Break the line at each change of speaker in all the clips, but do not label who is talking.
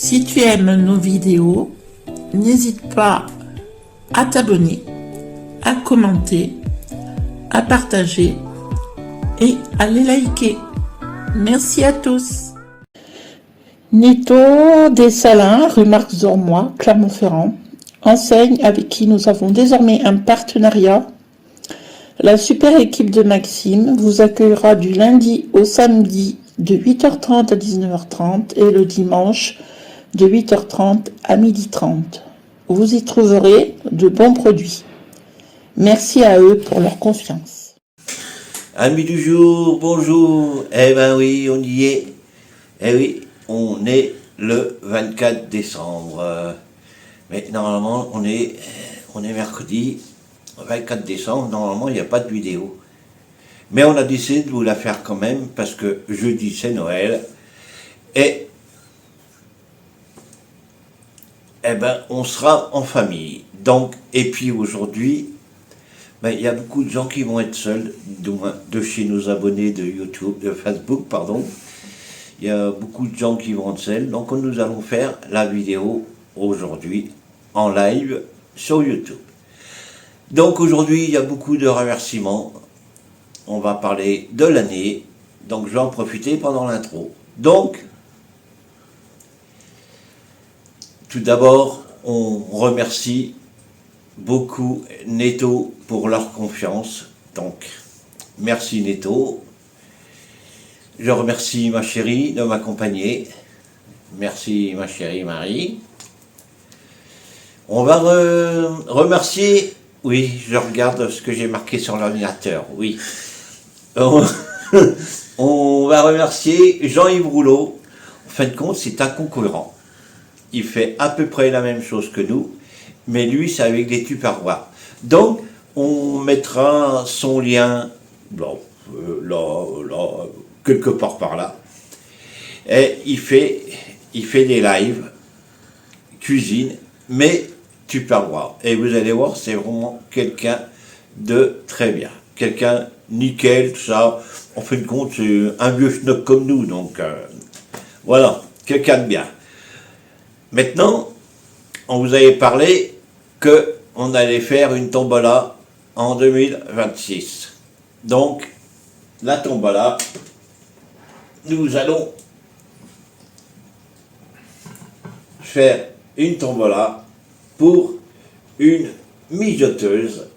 Si tu aimes nos vidéos, n'hésite pas à t'abonner, à commenter, à partager et à les liker. Merci à tous. Nito Dessalins, rue Marc Zormois, Clermont-Ferrand, enseigne avec qui nous avons désormais un partenariat. La super équipe de Maxime vous accueillera du lundi au samedi de 8h30 à 19h30 et le dimanche de 8h30 à 12h30. Vous y trouverez de bons produits. Merci à eux pour leur confiance.
Amis du jour, bonjour. Eh ben oui, on y est. Eh oui, on est le 24 décembre. Mais normalement, on est mercredi 24 décembre. Normalement, il n'y a pas de vidéo. Mais on a décidé de vous la faire quand même parce que jeudi, c'est Noël. Et eh ben, on sera en famille. Donc, et puis aujourd'hui, ben, il y a beaucoup de gens qui vont être seuls, de chez nos abonnés de YouTube, de Facebook, pardon. Il y a beaucoup de gens qui vont être seuls. Donc, nous allons faire la vidéo aujourd'hui en live sur YouTube. Donc, aujourd'hui, il y a beaucoup de remerciements. On va parler de l'année. Donc, je vais en profiter pendant l'intro. Donc, tout d'abord, on remercie beaucoup Netto pour leur confiance. Donc, merci Netto. Je remercie ma chérie de m'accompagner. Merci ma chérie Marie. On va remercier, oui, je regarde ce que j'ai marqué sur l'ordinateur, oui. On va remercier Jean-Yves Rouleau. En fin de compte, c'est un concurrent. Il fait à peu près la même chose que nous, mais lui, c'est avec des tupperwares. Donc, on mettra son lien, là, quelque part par là. Et il fait des lives, cuisine, mais tupperware. Et vous allez voir, c'est vraiment quelqu'un de très bien. Quelqu'un nickel, tout ça. En fin de compte, c'est un vieux schnock comme nous, donc voilà, quelqu'un de bien. Maintenant, on vous avait parlé qu'on allait faire une tombola en 2026. Donc, la tombola, nous allons faire une tombola pour une mijoteuse.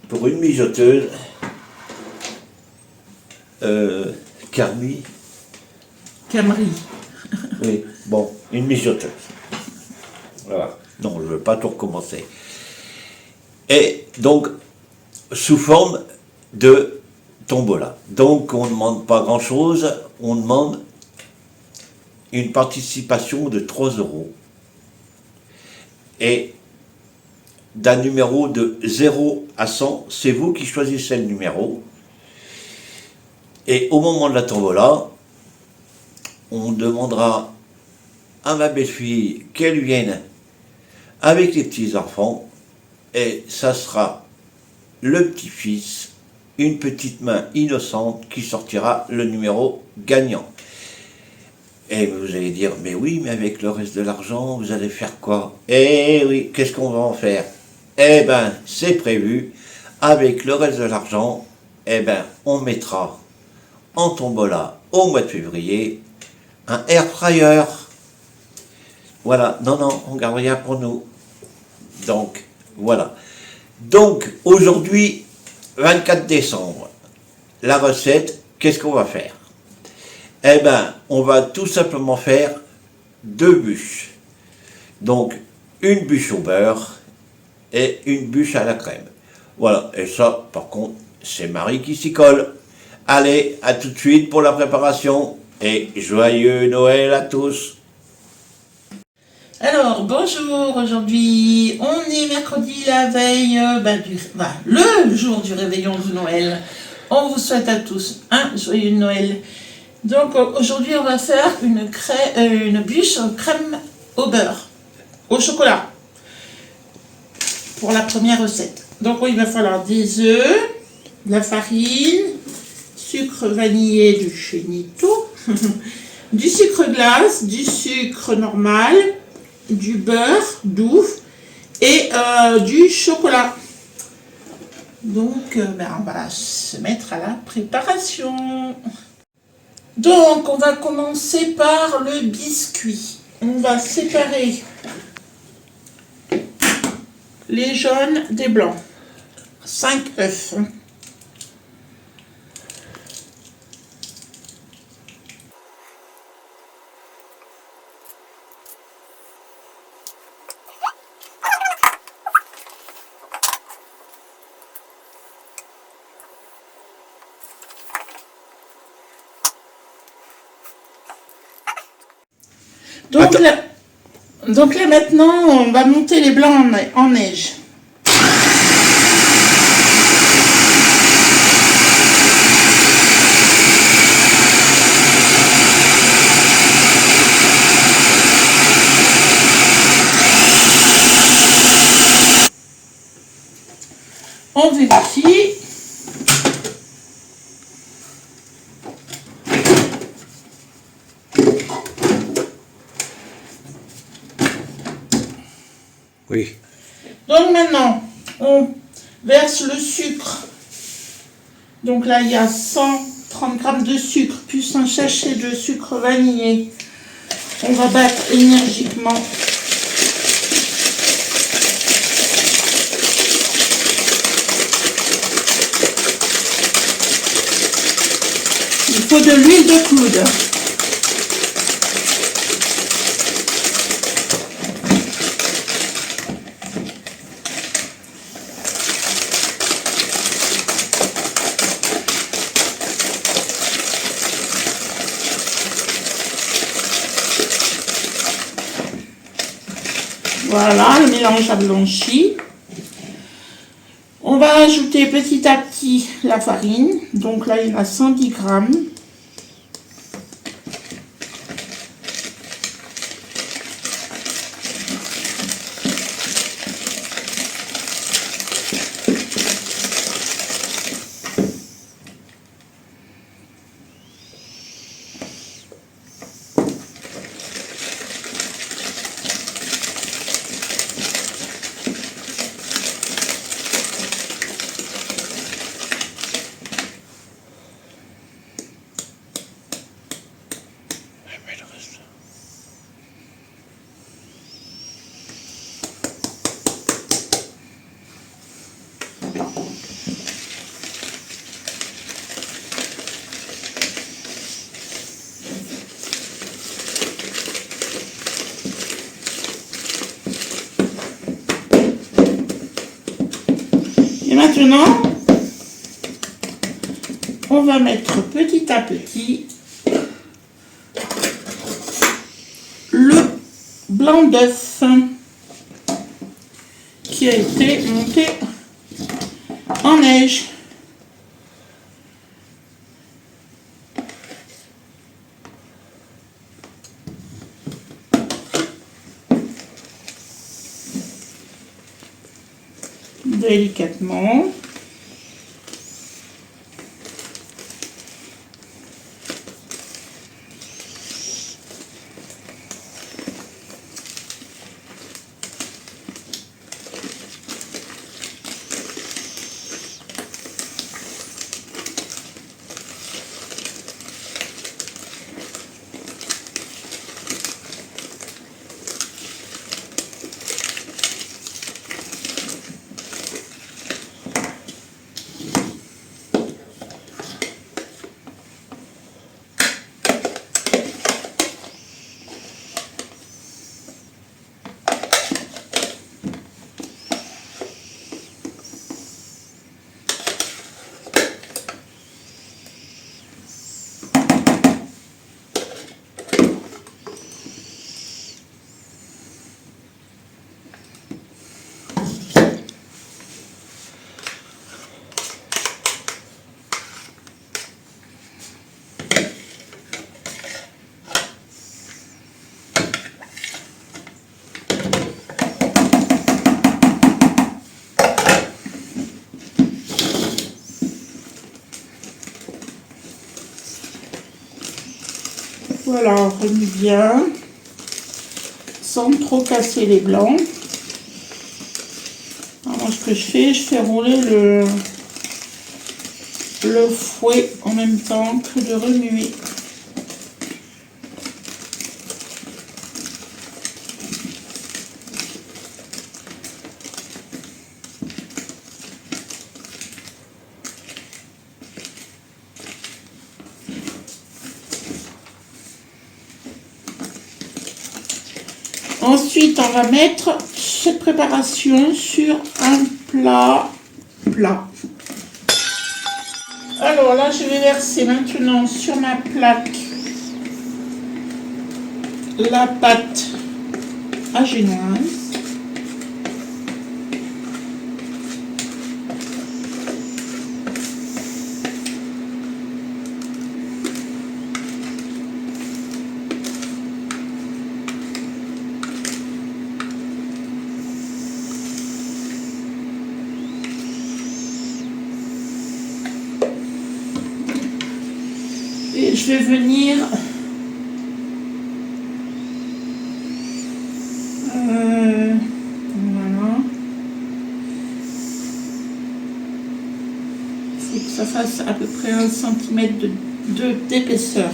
Pour une mijoteuse, Camry. Oui, bon, une mijoteuse. Voilà. Non, je ne veux pas tout recommencer. Et donc, sous forme de tombola. Donc, on ne demande pas grand-chose, on demande une participation de 3 €. Et d'un numéro de 0 à 100, c'est vous qui choisissez le numéro. Et au moment de la tombola, on demandera à ma belle-fille qu'elle vienne avec les petits-enfants, et ça sera le petit-fils, une petite main innocente qui sortira le numéro gagnant. Et vous allez dire, mais oui, mais avec le reste de l'argent, vous allez faire quoi? Eh oui, qu'est-ce qu'on va en faire? Eh ben, c'est prévu, avec le reste de l'argent, eh ben, on mettra en tombola au mois de février un air fryer. Voilà, non, on garde rien pour nous. Donc, voilà. Donc, aujourd'hui, 24 décembre, la recette, qu'est-ce qu'on va faire? Eh ben, on va tout simplement faire 2 bûches. Donc, une bûche au beurre et une bûche à la crème. Voilà, et ça, par contre, c'est Marie qui s'y colle. Allez, à tout de suite pour la préparation et joyeux Noël à tous.
Alors, bonjour, aujourd'hui, on est mercredi, la veille, le jour du réveillon de Noël. On vous souhaite à tous un joyeux Noël. Donc, aujourd'hui, on va faire une bûche crème au beurre, au chocolat, pour la première recette. Donc, il va falloir des œufs, de la farine, sucre vanillé du chez Nito, du sucre glace, du sucre normal, du beurre doux et du chocolat. Donc, on va se mettre à la préparation. Donc, on va commencer par le biscuit. On va séparer les jaunes des blancs. 5 œufs. Donc là maintenant, on va monter les blancs en neige. On vérifie.
Oui.
Donc maintenant, on verse le sucre. Donc là, il y a 130 g de sucre, plus un sachet de sucre vanillé. On va battre énergiquement. Il faut de l'huile de coude. Voilà, le mélange a blanchi. On va rajouter petit à petit la farine. Donc là, il y en a 110 g. Et maintenant, on va mettre petit à petit le blanc d'œuf qui a été monté en neige. Délicatement. Voilà, on remue bien, sans trop casser les blancs. Alors, ce que je fais rouler le fouet en même temps que de remuer. Ensuite, on va mettre cette préparation sur un plat. Alors là, je vais verser maintenant sur ma plaque la pâte à génoise. Et je vais venir voilà. Il faut que ça fasse à peu près 1 cm d'épaisseur.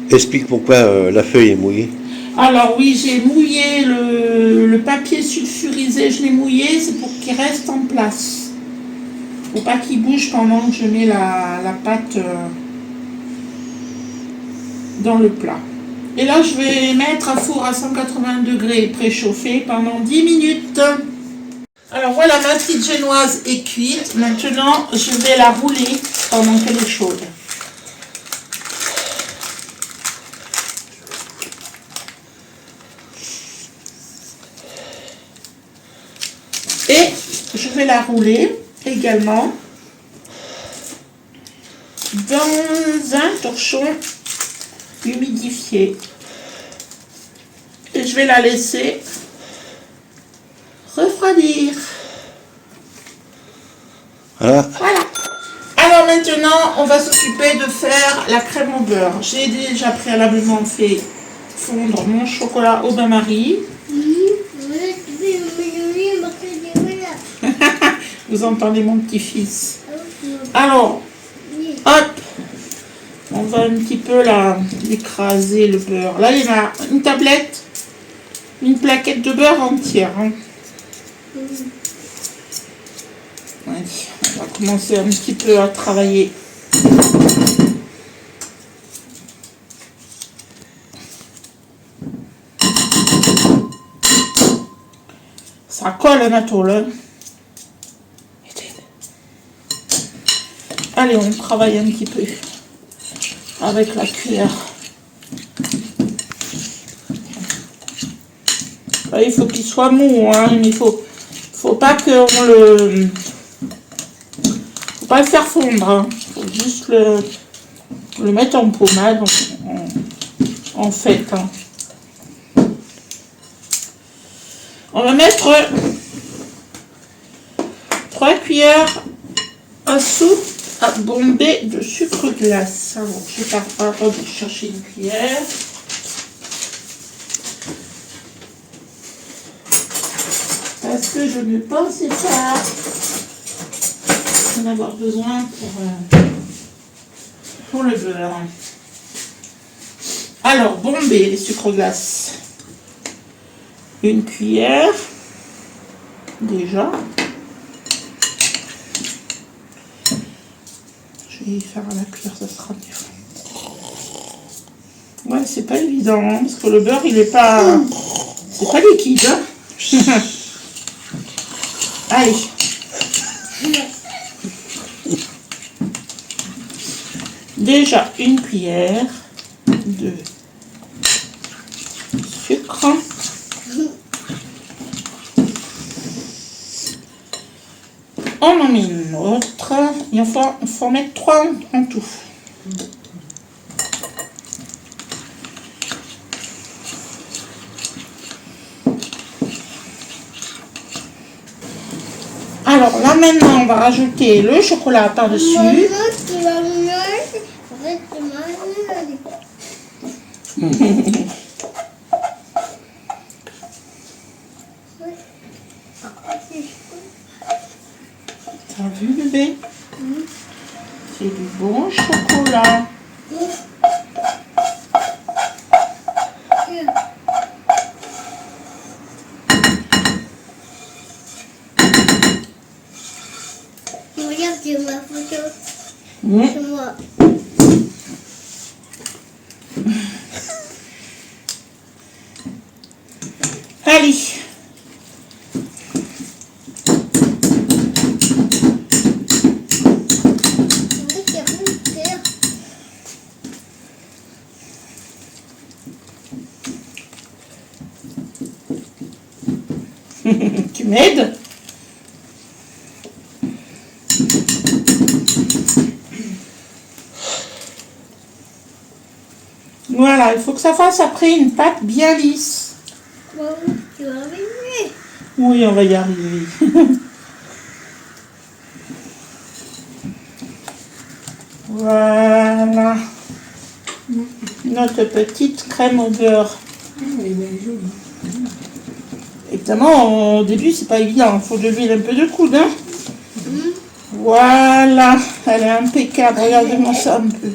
Explique pourquoi la feuille est mouillée.
Alors oui, j'ai mouillé le papier sulfurisé, je l'ai mouillé, c'est pour qu'il reste en place. Faut pas qu'il bouge pendant que je mets la pâte dans le plat. Et là, je vais mettre à four à 180 degrés préchauffé pendant 10 minutes. Alors voilà, ma petite génoise est cuite. Maintenant, je vais la rouler pendant qu'elle est chaude. Et je vais la rouler également dans un torchon humidifié. Et je vais la laisser refroidir.
Voilà.
Voilà. Alors maintenant, on va s'occuper de faire la crème au beurre. J'ai déjà préalablement fait fondre mon chocolat au bain-marie. Vous entendez mon petit-fils. Alors, hop, on va un petit peu écraser le beurre. Là, il y a une tablette, une plaquette de beurre entière. Hein. Allez, on va commencer un petit peu à travailler. Ça colle Anatole. Hein. Allez, on travaille un petit peu avec la cuillère. Là, il faut qu'il soit mou, hein, mais il faut pas qu'on faut pas le faire fondre. Hein. Faut juste le mettre en pommade, en fait. Hein. On va mettre 3 cuillères à soupe à bomber de sucre glace. Alors, je pars chercher une cuillère. Parce que je ne pensais pas en avoir besoin pour le beurre. Alors, bomber les sucres glace. Une cuillère, déjà. Je vais y faire à la cuillère, ça sera mieux. Ouais, c'est pas évident, hein, parce que le beurre, il est pas... C'est pas liquide, hein. Allez. Déjà, une cuillère de sucre. On en met une autre. Il faut en mettre 3 en tout. Alors là maintenant on va rajouter le chocolat par-dessus.
vas me manger. En fait, tu m'as dit.
T'as vu, bébé? C'est du bon chocolat.
Regarde, j'ai ma photo.
Mmh.
C'est moi.
Allez. Tu m'aides? Voilà, il faut que ça fasse après une pâte bien lisse.
Maman, tu vas arriver.
Oui, on va y arriver. Voilà. Notre petite crème au beurre.
Elle est bien jolie.
Évidemment, au début, c'est pas évident. Il faut de l'huile un peu de coude. Hein. Voilà. Elle est impeccable. Regardez-moi ça un peu.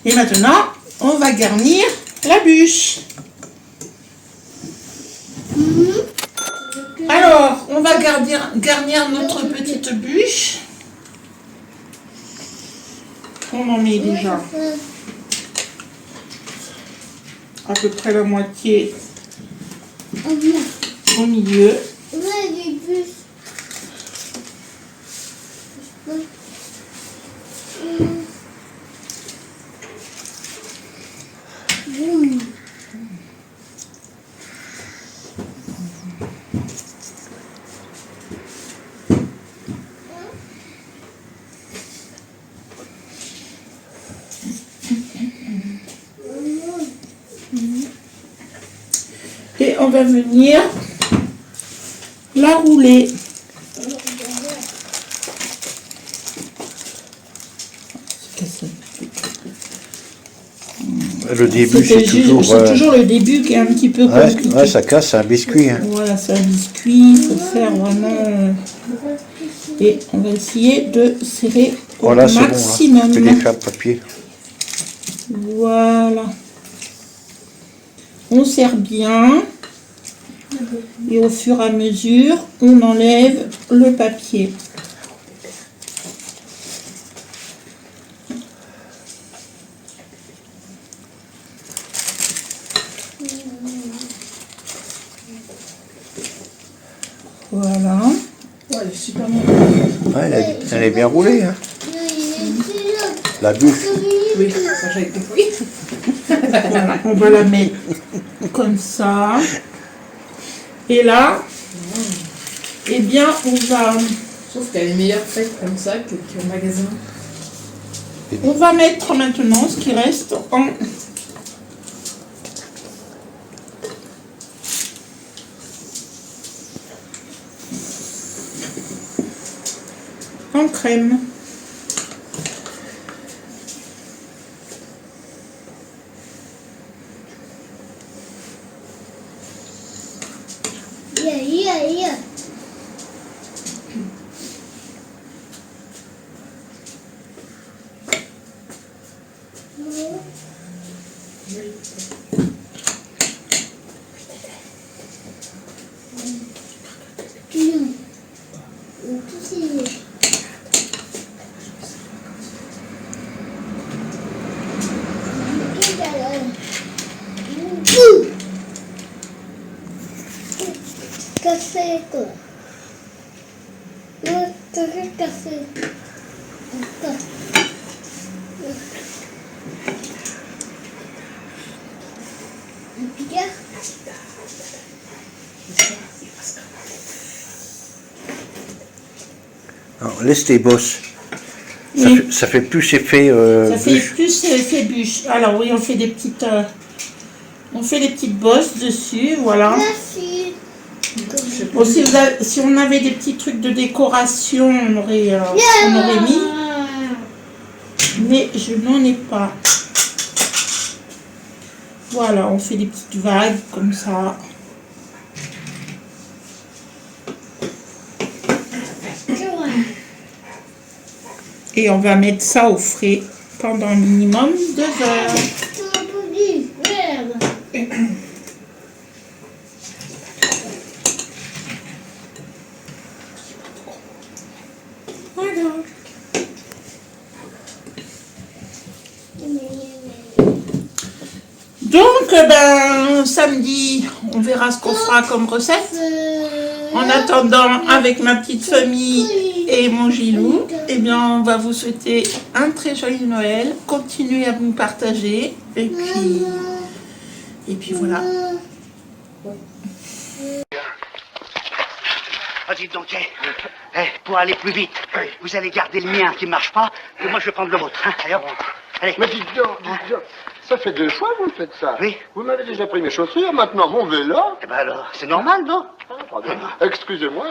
Et maintenant, on va garnir la bûche. Alors, on va garnir notre petite bûche. On en met déjà à peu près la moitié au milieu.
Ouais, j'ai vu. Boum.
Et on va venir la rouler.
Le début, c'est toujours...
C'est toujours le début qui est un petit peu compliqué.
ouais, ça casse, c'est un biscuit. Hein.
Voilà, c'est un biscuit, il faut faire vraiment... Et on va essayer de serrer au
Voilà, c'est bon.
maximum.
Tu défais le papier.
Voilà. On serre bien. Et au fur et à mesure, on enlève le papier. Voilà.
Ouais, elle est super bonne.
Ouais, elle est bien roulée. Hein. La bûche.
Oui, ça j'ai compris.
Voilà, on va la mettre comme ça. Et là, eh bien, on va...
Sauf qu'elle est meilleure faite comme ça qu'au magasin.
On va mettre maintenant ce qui reste en crème.
Yeah. Cassé quoi? Non, t'as fait casser.
Alors, laisse tes bosses.
Oui.
Ça fait plus effet
Ça fait
bûche.
plus effet bûche. Alors oui, on fait des petites bosses dessus, voilà.
Merci.
Je sais
Bon, si on avait des petits trucs de décoration, on aurait mis. Mais je n'en ai pas. Voilà, on fait des petites vagues comme ça. Et on va mettre ça au frais pendant minimum 2 heures. Voilà. Donc, samedi, on verra ce qu'on fera comme recette. En attendant, avec ma petite famille et mon Gilou, eh bien, on va vous souhaiter un très joyeux Noël. Continuez à vous partager. Et puis voilà.
Ah, dites donc, pour aller plus vite, vous allez garder le mien qui ne marche pas, et moi je vais prendre le vôtre. Hein. Allez, hop. Allez.
Mais dites donc, ça fait 2 fois que vous faites ça.
Oui.
Vous m'avez déjà pris mes chaussures, maintenant mon vélo.
Eh ben alors, c'est normal, non?
Pardon. Excusez-moi.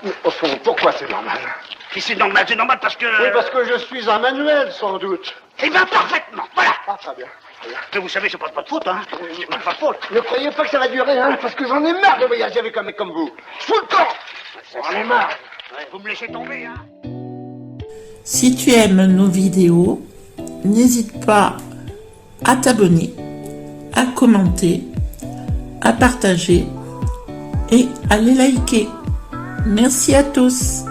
Mais au fond, pourquoi c'est normal?
Et c'est normal parce que...
Oui, parce que je suis un manuel, sans doute.
Eh ben parfaitement, voilà.
Ah, très bien.
Mais vous savez, c'est pas de faute, hein. C'est pas de faute.
Ne croyez pas que ça va durer, hein, parce que j'en ai marre de voyager avec un mec comme vous. Je fous le camp. J'en ai marre.
Ouais, vous me laissez tomber, hein.
Si tu aimes nos vidéos, n'hésite pas à t'abonner, à commenter, à partager et à les liker. Merci à tous.